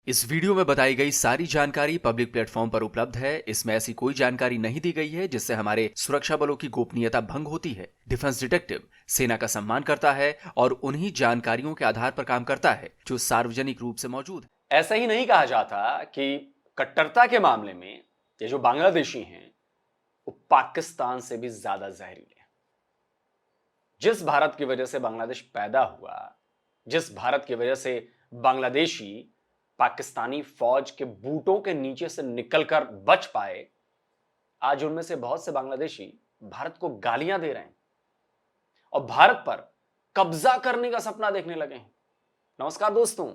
इस वीडियो में बताई गई सारी जानकारी पब्लिक प्लेटफॉर्म पर उपलब्ध है। इसमें ऐसी कोई जानकारी नहीं दी गई है जिससे हमारे सुरक्षा बलों की गोपनीयता भंग होती है। डिफेंस डिटेक्टिव सेना का सम्मान करता है और उन्हीं जानकारियों के आधार पर काम करता है जो सार्वजनिक रूप से मौजूद है। ऐसा ही नहीं कहा जाता कि कट्टरता के मामले में ये जो बांग्लादेशी हैं वो पाकिस्तान से भी ज्यादा जहरीले हैं। जिस भारत की वजह से बांग्लादेश पैदा हुआ, जिस भारत की वजह से बांग्लादेशी पाकिस्तानी फौज के बूटों के नीचे से निकलकर बच पाए, आज उनमें से बहुत से बांग्लादेशी भारत को गालियां दे रहे हैं और भारत पर कब्जा करने का सपना देखने लगे हैं। नमस्कार दोस्तों,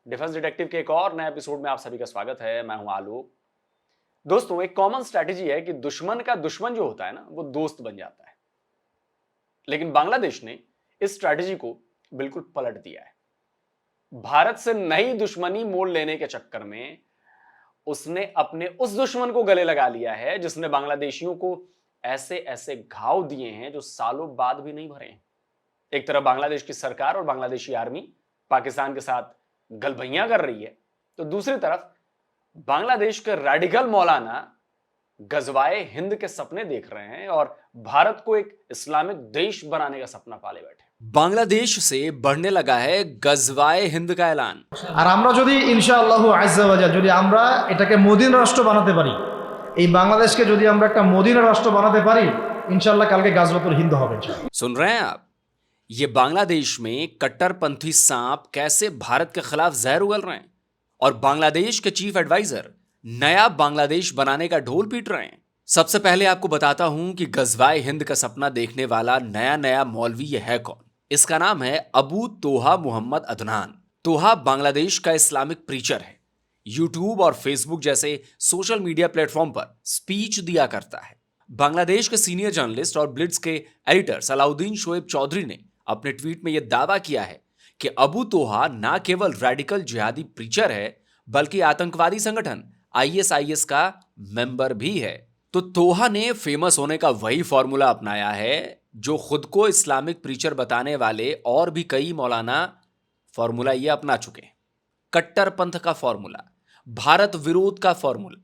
डिफेंस डिटेक्टिव के एक और नए एपिसोड में आप सभी का स्वागत है। मैं हूं आलोक। दोस्तों, एक कॉमन स्ट्रैटेजी है कि दुश्मन का दुश्मन जो होता है ना, वो दोस्त बन जाता है। लेकिन बांग्लादेश ने इस स्ट्रैटेजी को बिल्कुल पलट दिया है। भारत से नई दुश्मनी मोल लेने के चक्कर में उसने अपने उस दुश्मन को गले लगा लिया है जिसने बांग्लादेशियों को ऐसे ऐसे घाव दिए हैं जो सालों बाद भी नहीं भरे हैं। एक तरफ बांग्लादेश की सरकार और बांग्लादेशी आर्मी पाकिस्तान के साथ गलभैयां कर रही है, तो दूसरी तरफ बांग्लादेश के रेडिकल मौलाना गजवाए हिंद के सपने देख रहे हैं और भारत को एक इस्लामिक देश बनाने का सपना पाले बैठे। बांग्लादेश से बढ़ने लगा है गजवाए हिंद का ऐलान। আর আমরা যদি ইনশাআল্লাহু আজ্জা ওয়া জাল যদি আমরা এটাকে মদিনা রাষ্ট্র বানাতে পারি, এই বাংলাদেশকে যদি আমরা একটা মদিনা রাষ্ট্র বানাতে পারি, ইনশাআল্লাহ কালকে গাজওয়াতুল হিন্দ হবে। सुन रहे हैं आप? ये बांग्लादेश में कट्टरपंथी सांप कैसे भारत के खिलाफ जहर उगल रहे हैं और बांग्लादेश के चीफ एडवाइजर नया बांग्लादेश बनाने का ढोल पीट रहे हैं। सबसे पहले आपको बताता हूं कि गजवाए हिंद का सपना देखने वाला नया मौलवी ये है कौन। इसका नाम है अबू तोहा मोहम्मद अदनान। तोहा बांग्लादेश का इस्लामिक प्रीचर है। यूट्यूब और फेसबुक जैसे सोशल मीडिया प्लेटफॉर्म पर स्पीच दिया करता है। बांग्लादेश के सीनियर जर्नलिस्ट और ब्लिट्स के एडिटर सलाउद्दीन शोएब चौधरी ने अपने ट्वीट में यह दावा किया है कि अबू तोहा ना केवल रेडिकल जिहादी प्रीचर है बल्कि आतंकवादी संगठन आईएसआईएस का मेंबर भी है। तो तोहा ने फेमस होने का वही फॉर्मूला अपनाया है जो खुद को इस्लामिक प्रीचर बताने वाले और भी कई मौलाना फॉर्मूला ये अपना चुके हैं। कट्टरपंथ का फॉर्मूला, भारत विरोध का फॉर्मूला,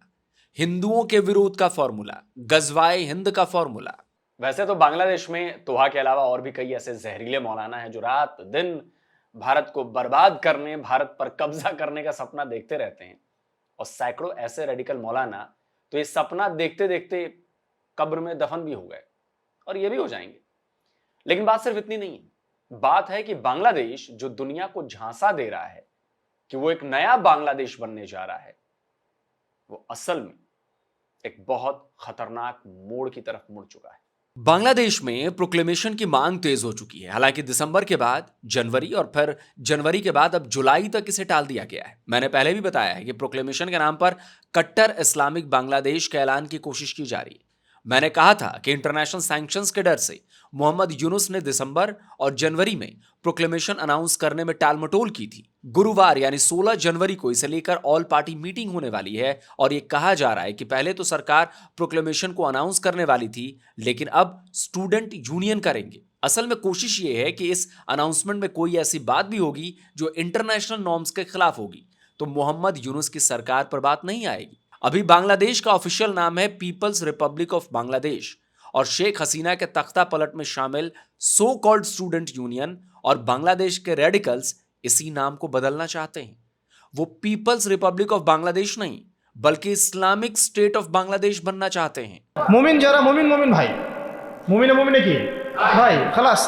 हिंदुओं के विरोध का फॉर्मूला, गजवाए हिंद का फॉर्मूला। वैसे तो बांग्लादेश में तोहा के अलावा और भी कई ऐसे जहरीले मौलाना हैं जो रात दिन भारत को बर्बाद करने, भारत पर कब्जा करने का सपना देखते रहते हैं। और सैकड़ों ऐसे रेडिकल मौलाना तो ये सपना देखते देखते कब्र में दफन भी हो गए और ये भी हो जाएंगे। लेकिन बात सिर्फ इतनी नहीं है। बात है कि बांग्लादेश जो दुनिया को झांसा दे रहा है कि वो एक नया बांग्लादेश बनने जा रहा है, वो असल में एक बहुत खतरनाक मोड़ की तरफ मुड़ चुका है। बांग्लादेश में प्रोक्लेमेशन की मांग तेज हो चुकी है। हालांकि दिसंबर के बाद जनवरी और फिर जनवरी के बाद अब जुलाई तक इसे टाल दिया गया है। मैंने पहले भी बताया है कि प्रोक्लेमेशन के नाम पर कट्टर इस्लामिक बांग्लादेश के ऐलान की कोशिश की जा रही है। मैंने कहा था कि इंटरनेशनल सैंक्शंस के डर से मोहम्मद यूनुस ने दिसंबर और जनवरी में प्रोक्लेमेशन अनाउंस करने में टालमटोल की थी। गुरुवार यानी 16 जनवरी को इसे लेकर ऑल पार्टी मीटिंग होने वाली है और यह कहा जा रहा है कि पहले तो सरकार प्रोक्लेमेशन को अनाउंस करने वाली थी, लेकिन अब स्टूडेंट यूनियन करेंगे। असल में कोशिश यह है कि इस अनाउंसमेंट में कोई ऐसी बात भी होगी जो इंटरनेशनल नॉर्म्स के खिलाफ होगी, तो मोहम्मद यूनुस की सरकार पर बात नहीं आएगी। अभी बांग्लादेश का ऑफिशियल नाम है पीपल्स रिपब्लिक ऑफ बांग्लादेश और शेख हसीना के तख्ता पलट में शामिल सो कॉल्ड स्टूडेंट यूनियन और बांग्लादेश के रेडिकल्स इसी नाम को बदलना चाहते हैं। वो पीपल्स रिपब्लिक ऑफ बांग्लादेश नहीं बल्कि इस्लामिक स्टेट ऑफ बांग्लादेश बनना चाहते हैं। মুমিন যারা মুমিন ভাই, মুমিনে কি ভাই, খালাস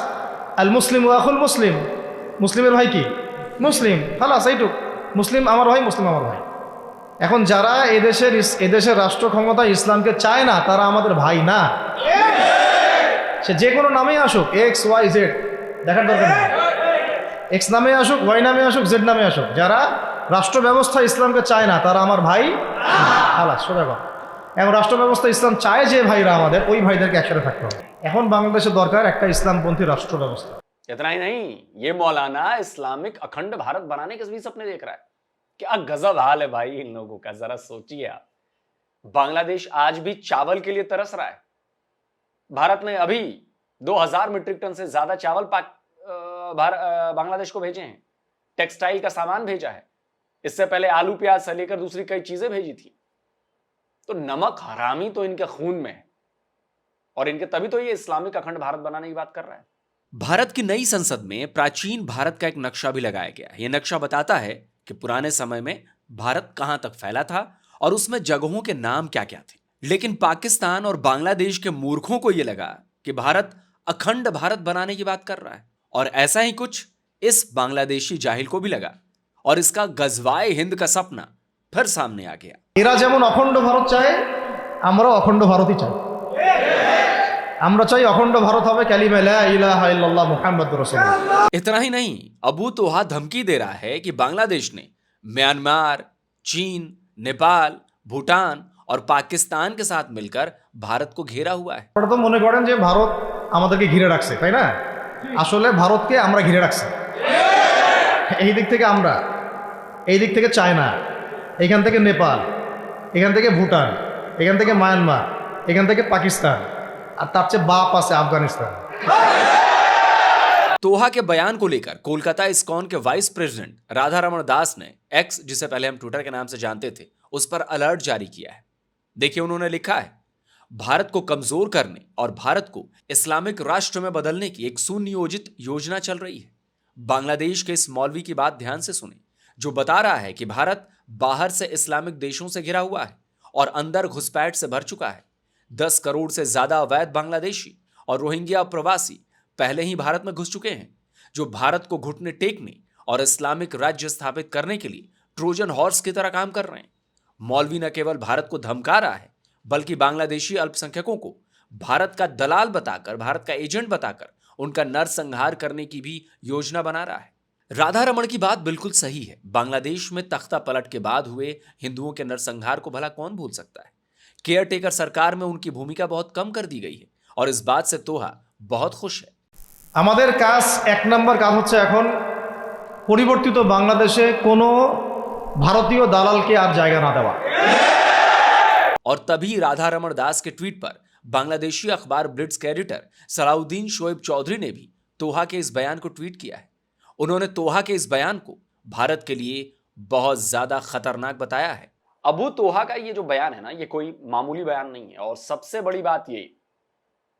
আল মুসলিম ওয়া আখুল মুসলিম, মুসলিমের ভাই কি মুসলিম, খালাস এইটুক, মুসলিম আমার ভাই, মুসলিম আমার ভাই। এখন যারা এদেশের রাষ্ট্র ক্ষমতা ইসলামকে চায় না তারা আমাদের ভাই না। সে যে কোনো নামেই আসুক, এক্স ওয়াই জেড, দেখার দরকার নেই। এক্স নামে আসুক, ওয়াই নামে আসুক, জেড নামে আসুক, যারা রাষ্ট্র ব্যবস্থা ইসলামকে চায় না তারা আমার ভাই। খালাস, সোজা কথা। এখন রাষ্ট্র ব্যবস্থা ইসলাম চায় যে ভাইরা আমাদের, ওই ভাইদেরকে একসাথে থাকতে হবে। এখন বাংলাদেশের দরকার একটা ইসলামপন্থী রাষ্ট্র ব্যবস্থা। इतना ही नहीं, ये मौलाना इस्लामिक अखंड भारत बनाने के भी सपने देख रहा है। क्या गजब हाल है भाई इन लोगों का, जरा सोचिए आप। बांग्लादेश आज भी चावल के लिए तरस रहा है। भारत ने अभी 2000 मीट्रिक टन से ज्यादा चावल बांग्लादेश को भेजे हैं, टेक्सटाइल का सामान भेजा है, इससे पहले आलू प्याज से लेकर दूसरी कई चीजें भेजी थी। तो नमक हरामी तो इनके खून में है, और इनके तभी तो ये इस्लामिक अखंड भारत बनाने की बात कर रहा है। भारत की नई संसद में प्राचीन भारत का एक नक्शा भी लगाया गया है। यह नक्शा बताता है कि पुराने समय में भारत कहां तक फैला था और उसमें जगहों के नाम क्या क्या थे। लेकिन पाकिस्तान और बांग्लादेश के मूर्खों को यह लगा कि भारत अखंड भारत बनाने की बात कर रहा है, और ऐसा ही कुछ इस बांग्लादेशी जाहिल को भी लगा, और इसका गजवाए हिंद का सपना फिर सामने आ गया। এরা যেমন অখণ্ড ভারত চায়, আমরাও অখণ্ড ভারতই চাই। আমরা চাই অখণ্ড ভারত হবে কালিমা লা ইলাহা ইল্লাল্লাহ মুহাম্মাদুর রাসূলুল্লাহ। इतना ही नहीं, अबू तोहा धमकी दे रहा है कि बांग्लादेश ने म्यांमार, चीन, नेपाल, भूटान और पाकिस्तान के साथ मिलकर भारत को घेरा हुआ है। আপনারা তো মনে করেন যে ভারত আমাদেরকে ঘিরে রাখছে, তাই না? আসলে ভারতকে আমরা ঘিরে রাখছি। এই দিক থেকে আমরা, এই দিক থেকে চায়না, এখান থেকে নেপাল, এখান থেকে ভুটান, এখান থেকে মায়ানমার, এখান থেকে পাকিস্তান, আর তার চেয়ে বাপ আছে আফগানিস্তান। तोहा के बयान को लेकर कोलकाता इस्कॉन के वाइस प्रेसिडेंट राधा रमण दास ने एक्स, जिसे पहले हम ट्विटर के नाम से जानते थे, उस पर अलर्ट जारी किया है। देखिए उन्होंने लिखा है, भारत को कमजोर करने और भारत को इस्लामिक राष्ट्र में बदलने की एक सुनियोजित योजना चल रही है। बांग्लादेश के इस मौलवी की बात ध्यान से सुने, जो बता रहा है कि भारत बाहर से इस्लामिक देशों से घिरा हुआ है और अंदर घुसपैठ से भर चुका है। 10 करोड़ से ज्यादा अवैध बांग्लादेशी और रोहिंग्या प्रवासी पहले ही भारत में घुस चुके हैं, जो भारत को घुटने टेकने और इस्लामिक राज्य स्थापित करने के लिए ट्रोजन हॉर्स की तरह काम कर रहे हैं। मौलवी न केवल भारत को धमका रहा है, बल्कि बांग्लादेशी अल्पसंख्यकों को भारत का दलाल बताकर, भारत का एजेंट बताकर उनका नरसंहार करने की भी योजना बना रहा है। राधा रमण की बात बिल्कुल सही है। बांग्लादेश में तख्ता पलट के बाद हुए हिंदुओं के नरसंहार को भला कौन भूल सकता है। केयर टेकर सरकार में उनकी भूमिका बहुत कम कर दी गई है, और इस बात से तोहा बहुत खुश है। আমাদের কাজ, এক নম্বর কাজ হচ্ছে এখন পরিবর্তিত বাংলাদেশে কোনো ভারতীয় দালালকে আর জায়গা না দেওয়া। और तभी राधा रमण दास के ट्वीट पर बांग्लादेशी अखबार ब्लिट्स के एडिटर सलाउद्दीन शोएब चौधरी ने भी तोहा के इस बयान को ट्वीट किया है। उन्होंने तोहा के इस बयान को भारत के लिए बहुत ज्यादा खतरनाक बताया है। अबू तोहा का ये जो बयान है ना, ये कोई मामूली बयान नहीं है, और सबसे बड़ी बात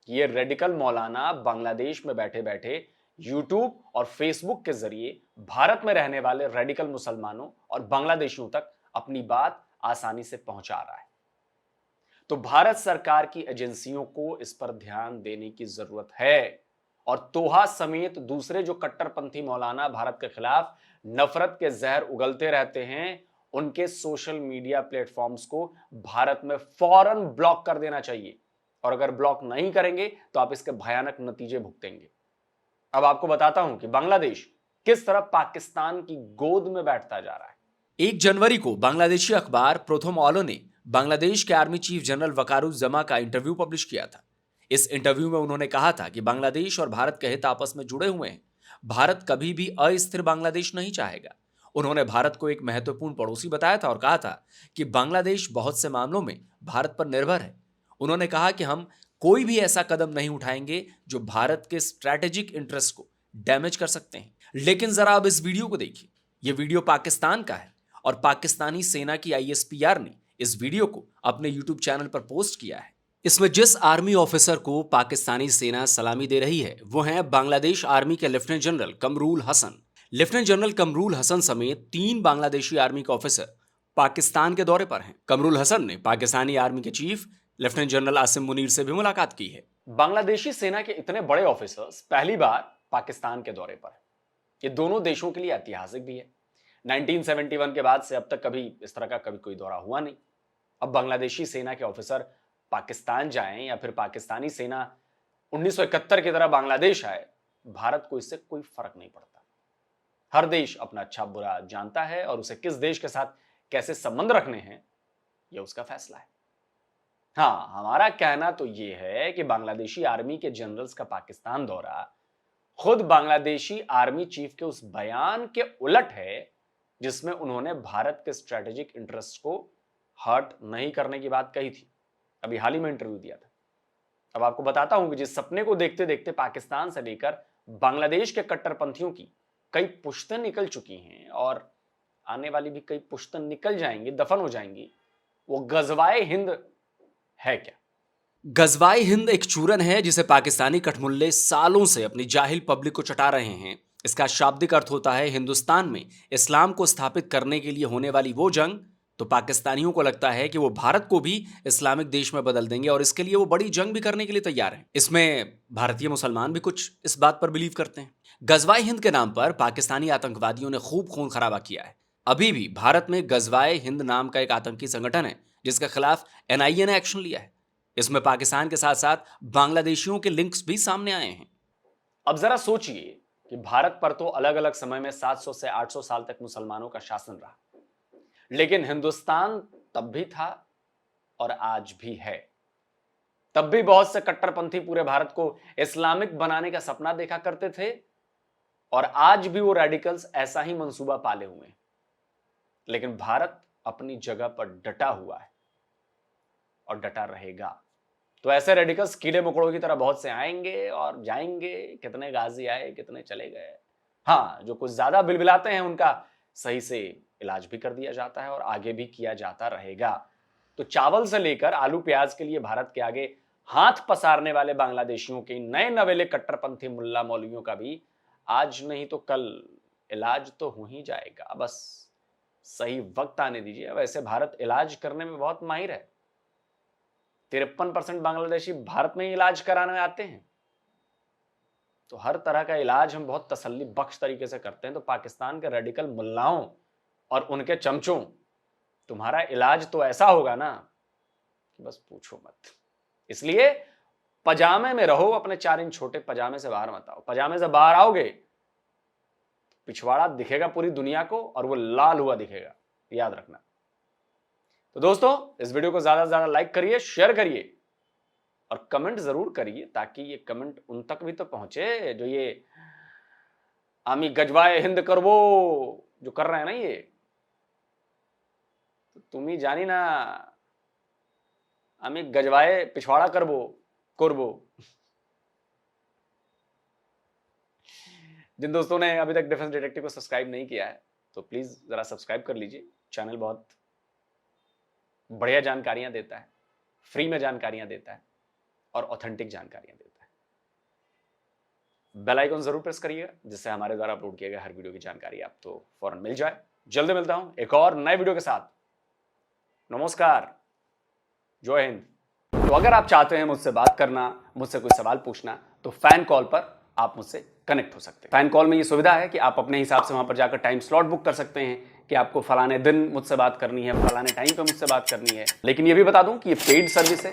ये रेडिकल मौलाना बांग्लादेश में बैठे बैठे यूट्यूब और फेसबुक के जरिए भारत में रहने वाले रेडिकल मुसलमानों और बांग्लादेशियों तक अपनी बात आसानी से पहुंचा रहा है। तो भारत सरकार की एजेंसियों को इस पर ध्यान देने की जरूरत है, और तोहा समेत दूसरे जो कट्टरपंथी मौलाना भारत के खिलाफ नफरत के जहर उगलते रहते हैं, उनके सोशल मीडिया प्लेटफॉर्म्स को भारत में फौरन ब्लॉक कर देना चाहिए, और अगर ब्लॉक नहीं करेंगे तो आप इसके भयानक नतीजे भुगतेंगे। अब आपको बताता हूं कि बांग्लादेश किस तरह पाकिस्तान की गोद में बैठता जा रहा है। 1 जनवरी को बांग्लादेशी अखबार प्रथम ऑलो ने बांग्लादेश के आर्मी चीफ जनरल वकारुज्जमा का इंटरव्यू पब्लिश किया था। इस इंटरव्यू में उन्होंने कहा था कि बांग्लादेश और भारत के हित आपस में जुड़े हुए हैं। भारत कभी भी अस्थिर बांग्लादेश नहीं चाहेगा। उन्होंने भारत को एक महत्वपूर्ण पड़ोसी बताया था और कहा था कि बांग्लादेश बहुत से मामलों में भारत पर निर्भर है। उन्होंने कहा कि हम कोई भी ऐसा कदम नहीं उठाएंगे जो भारत के स्ट्रैटेजिक इंटरेस्ट को डैमेज कर सकते हैं। लेकिन जरा अब इस वीडियो को देखिए। यह वीडियो पाकिस्तान का है, और पाकिस्तानी सेना की ISPR ने इस वीडियो को अपने यूट्यूब चैनल पर पोस्ट किया है। इसमें जिस आर्मी ऑफिसर को पाकिस्तानी सेना सलामी दे रही है वो हैं बांग्लादेश आर्मी के lieutenant general Kamrul Hasan. Lieutenant general Kamrul Hasan समेत 3 बांग्लादेशी आर्मी के ऑफिसर पाकिस्तान के दौरे पर हैं। कमरूल हसन ने पाकिस्तानी आर्मी के chief lieutenant general Asim Munir से भी मुलाकात की है। बांग्लादेशी सेना के इतने बड़े ऑफिसर्स पहली बार पाकिस्तान के दौरे पर। ये दोनों देशों के लिए ऐतिहासिक भी है। 1971 के बाद से अब तक कभी इस तरह का कोई दौरा हुआ नहीं। अब बांग्लादेशी सेना के ऑफिसर पाकिस्तान जाएं या फिर पाकिस्तानी सेना 1971 की तरह बांग्लादेश आए, भारत को इससे कोई फर्क नहीं पड़ता। हर देश अपना अच्छा बुरा जानता है, और उसे किस देश के साथ कैसे संबंध रखने हैं यह उसका फैसला है। हाँ, हमारा कहना तो यह है कि बांग्लादेशी आर्मी के जनरल्स का पाकिस्तान दौरा खुद बांग्लादेशी आर्मी चीफ के उस बयान के उलट है जिसमें उन्होंने भारत के स्ट्रेटेजिक इंटरेस्ट को हर्ट नहीं करने की बात कही थी। अभी हाल ही में इंटरव्यू दिया था। अब आपको बताता हूं कि जिस सपने को देखते देखते पाकिस्तान से लेकर बांग्लादेश के कट्टरपंथियों की कई पुश्तें निकल चुकी हैं, और आने वाली भी कई पुश्तन निकल जाएंगी, दफन हो जाएंगी। वो गजवाए हिंद है क्या? गजवाए हिंद एक चूरन है जिसे पाकिस्तानी कठमुल्ले सालों से अपनी जाहिल पब्लिक को चटा रहे हैं। इसका शाब्दिक अर्थ होता है हिंदुस्तान में इस्लाम को स्थापित करने के लिए होने वाली वो जंग। तो पाकिस्तानियों को लगता है कि वो भारत को भी इस्लामिक देश में बदल देंगे और इसके लिए वो बड़ी जंग भी करने के लिए तैयार हैं। इसमें भारतीय मुसलमान भी कुछ इस बात पर बिलीव करते हैं। गजवाए हिंद के नाम पर पाकिस्तानी आतंकवादियों ने खूब खून खराबा किया है। अभी भी भारत में गजवाए हिंद नाम का एक आतंकी संगठन है जिसके खिलाफ NIA ने एक्शन लिया है। इसमें पाकिस्तान के साथ साथ बांग्लादेशियों के लिंक्स भी सामने आए हैं। अब जरा सोचिए कि भारत पर तो अलग अलग समय में 700 से 800 साल तक मुसलमानों का शासन रहा, लेकिन हिंदुस्तान तब भी था और आज भी है। तब भी बहुत से कट्टरपंथी पूरे भारत को इस्लामिक बनाने का सपना देखा करते थे और आज भी वो रेडिकल्स ऐसा ही मंसूबा पाले हुए हैं। लेकिन भारत अपनी जगह पर डटा हुआ है और डटा रहेगा। तो ऐसे रेडिकल्स कीड़े मकोड़ों की तरह बहुत से आएंगे और जाएंगे। कितने गाजी आए, कितने चले गए। हाँ, जो कुछ ज्यादा बिलबिलाते हैं उनका सही से इलाज भी कर दिया जाता है और आगे भी किया जाता रहेगा। तो चावल से लेकर आलू प्याज के लिए भारत के आगे हाथ पसारने वाले बांग्लादेशियों के नए नवेले कट्टरपंथी मुल्ला मौलवियों का भी आज नहीं तो कल इलाज तो हो ही जाएगा। बस सही वक्त आने दीजिए। वैसे भारत इलाज करने में बहुत माहिर है। 53% बांग्लादेशी भारत में इलाज कराने आते हैं। तो हर तरह का इलाज हम बहुत तसल्ली बख्श तरीके से करते हैं। तो पाकिस्तान के रेडिकल मुल्लाओं और उनके चमचों, तुम्हारा इलाज तो ऐसा होगा ना कि बस पूछो मत। इसलिए पजामे में रहो, अपने 4 इंच छोटे पजामे से बाहर मत आओ। पजामे से बाहर आओगे पिछवाड़ा दिखेगा पूरी दुनिया को और वो लाल हुआ दिखेगा, याद रखना। तो दोस्तों, इस वीडियो को ज्यादा से ज्यादा लाइक करिए, शेयर करिए और कमेंट जरूर करिए ताकि ये कमेंट उन तक भी तो पहुंचे जो ये आमी गजवाए हिंद करवो जो कर रहे हैं ना। ये तो तुम ही जानी ना, आमी गजवाए पिछवाड़ा करबो। जिन दोस्तों ने अभी तक डिफेंस डिटेक्टिव को सब्सक्राइब नहीं किया है तो प्लीज जरा सब्सक्राइब कर लीजिए। चैनल बहुत बढ़िया जानकारियां देता है, फ्री में जानकारियां देता है और ऑथेंटिक जानकारियां देता है। बेल आइकन जरूर प्रेस करिएगा जिससे हमारे द्वारा अपलोड किए गए हर वीडियो की जानकारी आपको फौरन मिल जाए। जल्दी मिलता हूं एक और नए वीडियो के साथ। नमस्कार, जय हिंद। तो अगर आप चाहते हैं मुझसे बात करना, मुझसे कोई सवाल पूछना, तो फैन कॉल पर आप मुझसे कनेक्ट हो सकते हैं। फैन कॉल में ये सुविधा है कि आप अपने हिसाब से वहां पर जाकर टाइम स्लॉट बुक कर सकते हैं कि आपको फलाने दिन मुझसे बात करनी है, फलाने टाइम पे मुझसे बात करनी है। लेकिन ये भी बता दूं कि ये पेड सर्विस है।